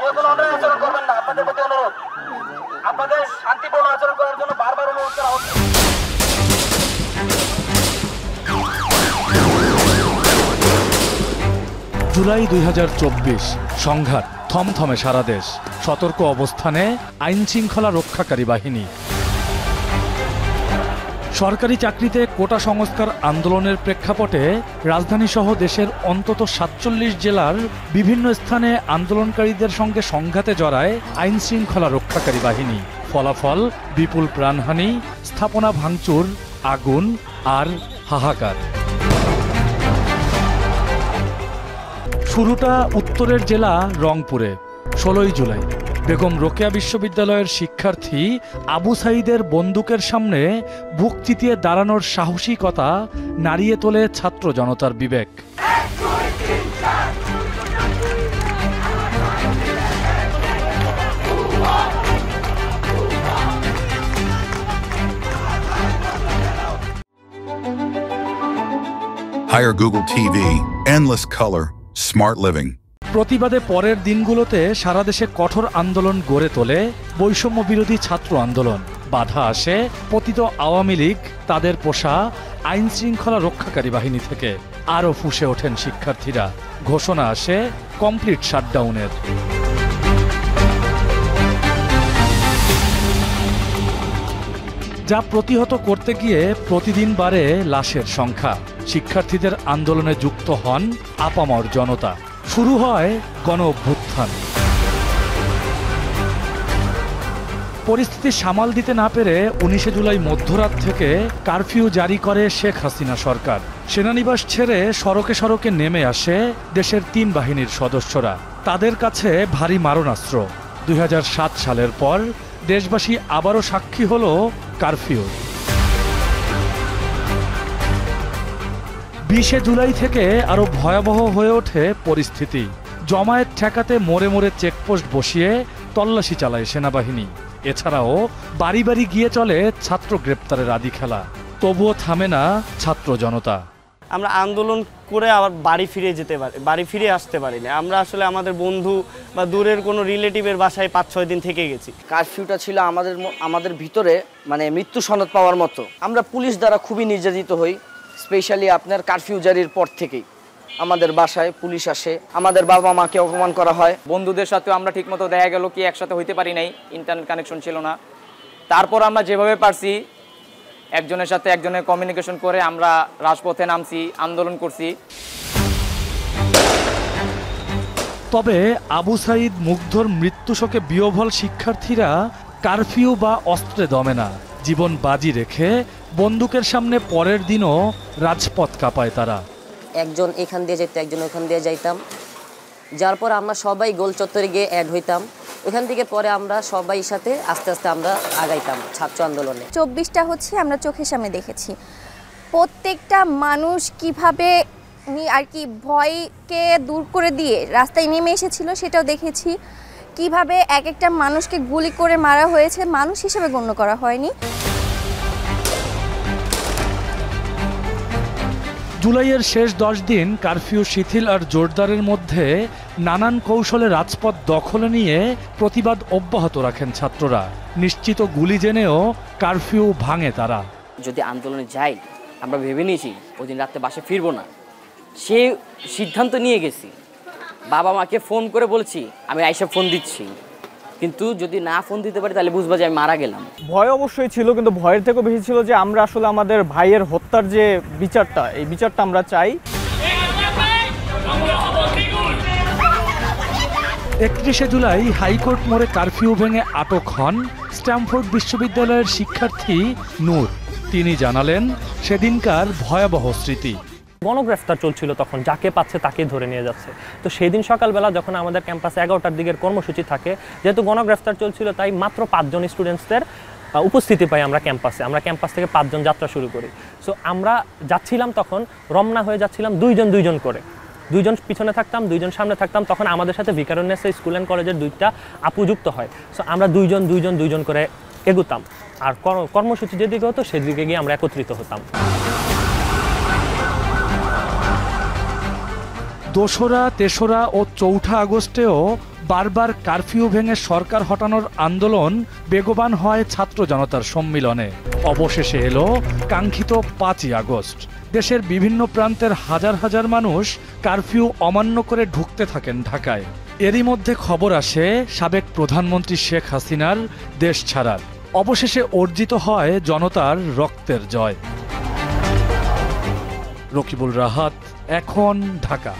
কেউ কোনো অন্যায় আচরণ করবেন না, আপনাদের প্রতি অনুরোধ। আপনাদের শান্তিপূর্ণ আচরণ করার জন্য বারবার অনুরোধ করা হচ্ছে। জুলাই 2024 সংঘাত থমথমে সারা দেশ, সতর্ক অবস্থানে আইন শৃঙ্খলা রক্ষাকারী বাহিনী। সরকারি চাকরিতে কোটা সংস্কার আন্দোলনের প্রেক্ষাপটে রাজধানীসহ দেশের অন্তত 47 জেলার বিভিন্ন স্থানে আন্দোলনকারীদের সঙ্গে সংঘাতে জড়ায় আইন শৃঙ্খলা রক্ষাকারী বাহিনী। ফলাফল বিপুল প্রাণহানি, স্থাপনা ভাঙচুর, আগুন আর হাহাকার। শুরুটা উত্তরের জেলা রংপুরে। 16 জুলাই বেগম রোকেয়া বিশ্ববিদ্যালয়ের শিক্ষার্থী আবু সাঈদের বন্দুকের সামনে বুক চিতিয়ে দাঁড়ানোর সাহসিকতা নাড়িয়ে তোলে ছাত্র জনতার বিবেক। Hire Google TV, endless color, smart living. প্রতিবাদে পরের দিনগুলোতে সারা দেশে কঠোর আন্দোলন গড়ে তোলে বৈষম্য বিরোধী ছাত্র আন্দোলন। বাধা আসে পতিত আওয়ামী লীগ, তাদের পোষা আইন শৃঙ্খলা রক্ষাকারী বাহিনী থেকে। আরও ফুঁসে ওঠেন শিক্ষার্থীরা। ঘোষণা আসে কমপ্লিট শাটডাউনের। যা প্রতিহত করতে গিয়ে প্রতিদিন বাড়ে লাশের সংখ্যা। শিক্ষার্থীদের আন্দোলনে যুক্ত হন আপামর জনতা। শুরু হয় গণ অভ্যুত্থান। পরিস্থিতি সামাল দিতে না পেরে 19 জুলাই মধ্যরাত থেকে কারফিউ জারি করে শেখ হাসিনা সরকার। সেনানিবাস ছেড়ে সড়কে সড়কে নেমে আসে দেশের 3 বাহিনীর সদস্যরা। তাদের কাছে ভারী মারণাস্ত্র। 2007 সালের পর দেশবাসী আবারও সাক্ষী হলো কারফিউ। 20 জুলাই থেকে আরো ভয়াবহ হয়ে ওঠে পরিস্থিতি। জমায়েত ঠেকাতে মোড়ে মোড়ে চেকপোস্ট বসিয়ে তল্লাশি চালায় সেনাবাহিনী। এছাড়াও বাড়ি বাড়ি গিয়ে চলে ছাত্র গ্রেপ্তারের আদি খেলা। তবুও থামে না ছাত্র জনতা। আমরা আন্দোলন করে আবার বাড়ি ফিরে আসতে পারি না। আমরা আসলে আমাদের বন্ধু বা দূরের কোনো রিলেটিভের বাসায় 5-6 দিন থেকে গেছি। কারফিউটা ছিল আমাদের ভিতরে মানে মৃত্যু সনদ পাওয়ার মতো। আমরা পুলিশ দ্বারা খুবই নির্যাতিত হই। স্পেশালি আপনার কারফিউ জারির পর থেকেই আমাদের বাসায় পুলিশ আসে, আমাদের বাবা মাকে অপমান করা হয়। বন্ধুদের সাথেও আমরা ঠিকমতো দেখা গেল কি একসাথে হইতে পারি নাই, ইন্টারনেট কানেকশন ছিল না। তারপর আমরা যেভাবে পারছি একজনের সাথে একজনের কমিউনিকেশন করে আমরা রাজপথে নামছি, আন্দোলন করছি। তবে আবু সাঈদ মুগ্ধর মৃত্যু শোকে বিহ্বল শিক্ষার্থীরা কারফিউ বা অস্ত্রে দমে না। জীবন বাজি রেখে বন্দুকের সামনে পরের দিনও রাজপথ কাঁপায় তারা। একজন এখান দিয়ে যেত, একজন ওখান দিয়ে যাইতাম। যার পর আমরা সবাই গোল চত্বরে গিয়ে অ্যাড হইতাম। ওখান থেকে পরে আমরা সবাই সাথে আস্তে আস্তে আমরা আগাইতাম ছাত্র আন্দোলনে। 24টা হচ্ছে আমরা চোখের সামনে দেখেছি প্রত্যেকটা মানুষ কিভাবে আর কি ভয়কে দূর করে দিয়ে রাস্তায় নেমে এসেছিল, সেটাও দেখেছি। কিভাবে এক একটা মানুষকে গুলি করে মারা হয়েছে, মানুষ হিসেবে গণ্য করা হয়নি। জুলাইয়ের শেষ 10 দিন কারফিউ শিথিল আর জোরদারের মধ্যে নানান কৌশলে রাজপথ দখলে নিয়ে প্রতিবাদ অব্যাহত রাখেন ছাত্ররা। নিশ্চিত গুলি জেনেও কারফিউ ভাঙে তারা। যদি আন্দোলনে যাই, আমরা ভেবে নিয়েছি ওই দিন রাতে বাসে ফিরবো না। সে সিদ্ধান্ত নিয়ে গেছি। বাবা মাকে ফোন করে বলছি আমি আইসা ফোন দিচ্ছি, কিন্তু যদি না ফোন দিতে পারি তাহলে বুঝবা যে আমি মারা গেলাম। ভয় অবশ্যই ছিল, কিন্তু ভয়ের থেকেও বেশি ছিল যে আমরা আসলে আমাদের ভাইয়ের হত্যার যে বিচারটা, এই বিচারটা আমরা চাই। 31 জুলাই হাইকোর্ট মোড়ে কারফিউ ভেঙে আটক হন স্ট্যামফোর্ড বিশ্ববিদ্যালয়ের শিক্ষার্থী নূর। তিনি জানালেন সেদিনকার ভয়াবহ স্মৃতি। গণগ্রেফতার চলছিল, তখন যাকে পাচ্ছে তাকে ধরে নিয়ে যাচ্ছে। তো সেই দিন সকালবেলা যখন আমাদের ক্যাম্পাসে 11টার দিকের কর্মসূচি থাকে, যেহেতু গণগ্রেফতার চলছিল তাই মাত্র 5 জন স্টুডেন্টসদের উপস্থিতি পাই আমরা ক্যাম্পাসে। আমরা ক্যাম্পাস থেকে 5 জন যাত্রা শুরু করি। সো আমরা যাচ্ছিলাম, তখন রমনা হয়ে যাচ্ছিলাম 2 জন করে। 2 জন পিছনে থাকতাম, 2 জন সামনে থাকতাম। তখন আমাদের সাথে ভিকারুননিসা স্কুল অ্যান্ড কলেজের 2টা আপু যুক্ত হয়। সো আমরা 2 জন করে এগুতাম, আর কর্মসূচি যেদিকে হতো সেদিকে গিয়ে আমরা একত্রিত হতাম। 2রা, 3রা ও 4ঠা আগস্টেও বারবার কারফিউ ভেঙে সরকার হটানোর আন্দোলন বেগবান হয় ছাত্র জনতার সম্মিলনে। অবশেষে এলো কাঙ্ক্ষিত 5ই আগস্ট। দেশের বিভিন্ন প্রান্তের হাজার হাজার মানুষ কারফিউ অমান্য করে ঢুকতে থাকেন ঢাকায়। এরই মধ্যে খবর আসে সাবেক প্রধানমন্ত্রী শেখ হাসিনার দেশ ছাড়ার। অবশেষে অর্জিত হয় জনতার রক্তের জয়। রকিবুল রাহাত, এখন, ঢাকা।